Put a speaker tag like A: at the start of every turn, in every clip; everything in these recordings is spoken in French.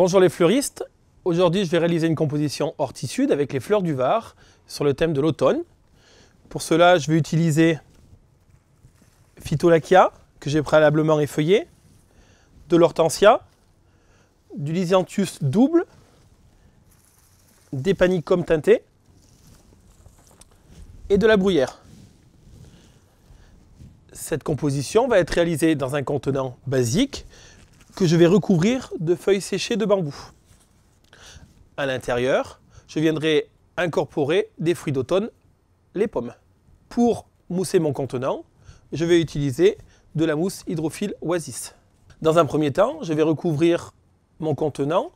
A: Bonjour les fleuristes, aujourd'hui je vais réaliser une composition horticide avec les fleurs du Var sur le thème de l'automne. Pour cela je vais utiliser Phytolachia que j'ai préalablement effeuillé, de l'hortensia, du Lisianthus double, des panicums teintés et de la bruyère. Cette composition va être réalisée dans un contenant basique que je vais recouvrir de feuilles séchées de bambou. À l'intérieur, je viendrai incorporer des fruits d'automne, les pommes. Pour mousser mon contenant, je vais utiliser de la mousse hydrophile Oasis. Dans un premier temps, je vais recouvrir mon contenant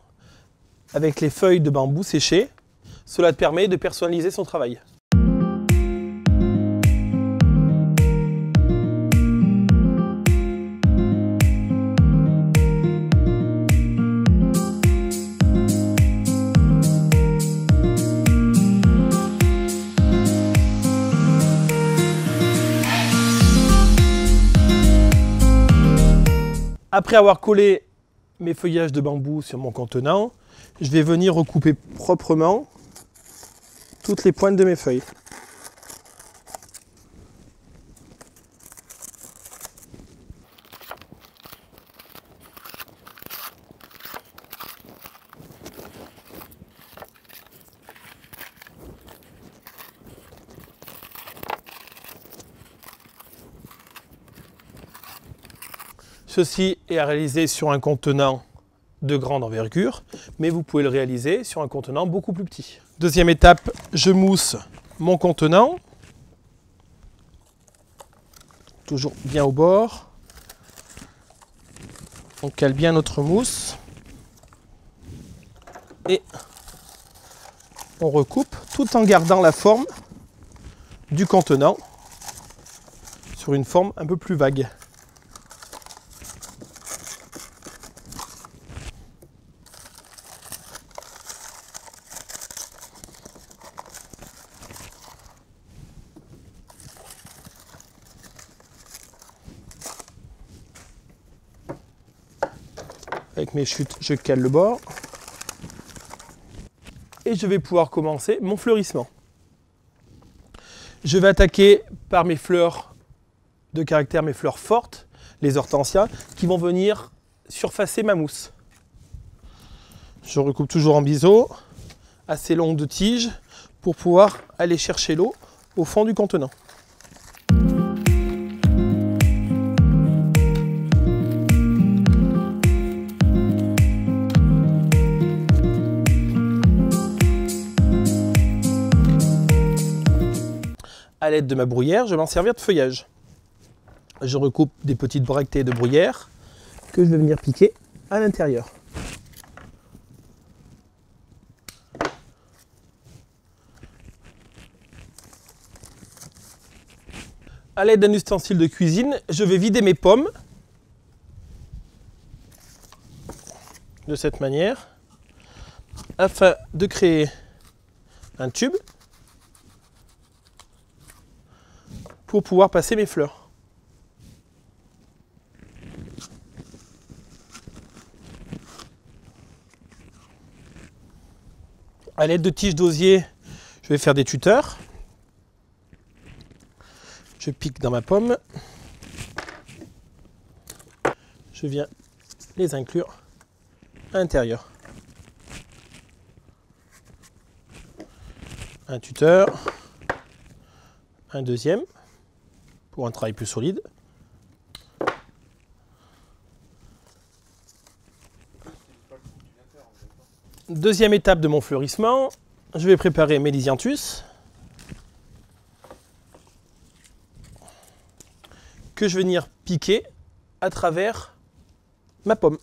A: avec les feuilles de bambou séchées. Cela permet de personnaliser son travail. Après avoir collé mes feuillages de bambou sur mon contenant, je vais venir recouper proprement toutes les pointes de mes feuilles. Ceci est à réaliser sur un contenant de grande envergure, mais vous pouvez le réaliser sur un contenant beaucoup plus petit. Deuxième étape, je mousse mon contenant, toujours bien au bord. On cale bien notre mousse et on recoupe tout en gardant la forme du contenant sur une forme un peu plus vague. Avec mes chutes, je cale le bord. Et je vais pouvoir commencer mon fleurissement. Je vais attaquer par mes fleurs de caractère, mes fleurs fortes, les hortensias, qui vont venir surfacer ma mousse. Je recoupe toujours en biseau, assez longue de tige, pour pouvoir aller chercher l'eau au fond du contenant. À l'aide de ma bruyère, je vais m'en servir de feuillage. Je recoupe des petites bractées de bruyère que je vais venir piquer à l'intérieur. À l'aide d'un ustensile de cuisine, je vais vider mes pommes de cette manière afin de créer un tube pour pouvoir passer mes fleurs. À l'aide de tiges d'osier, je vais faire des tuteurs. Je pique dans ma pomme. Je viens les inclure à l'intérieur. Un tuteur, un deuxième, pour un travail plus solide. Deuxième étape de mon fleurissement, je vais préparer mes Lisianthus que je vais venir piquer à travers ma pomme.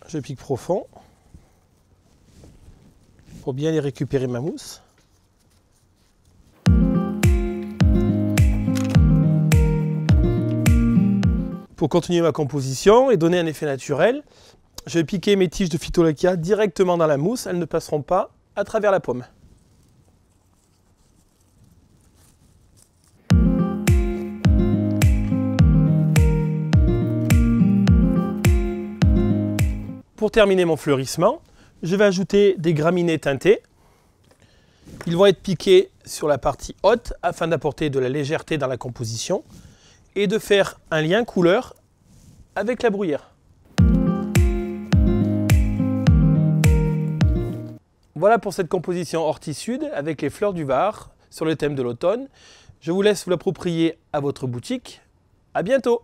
A: Je pique profond pour bien les récupérer ma mousse. Pour continuer ma composition et donner un effet naturel, je vais piquer mes tiges de Phytolachia directement dans la mousse, elles ne passeront pas à travers la pomme. pour terminer mon fleurissement, je vais ajouter des graminées teintées. Ils vont être piqués sur la partie haute afin d'apporter de la légèreté dans la composition et de faire un lien couleur avec la bruyère. Voilà pour cette composition Ortie Sud avec les fleurs du Var sur le thème de l'automne. Je vous laisse vous l'approprier à votre boutique. À bientôt!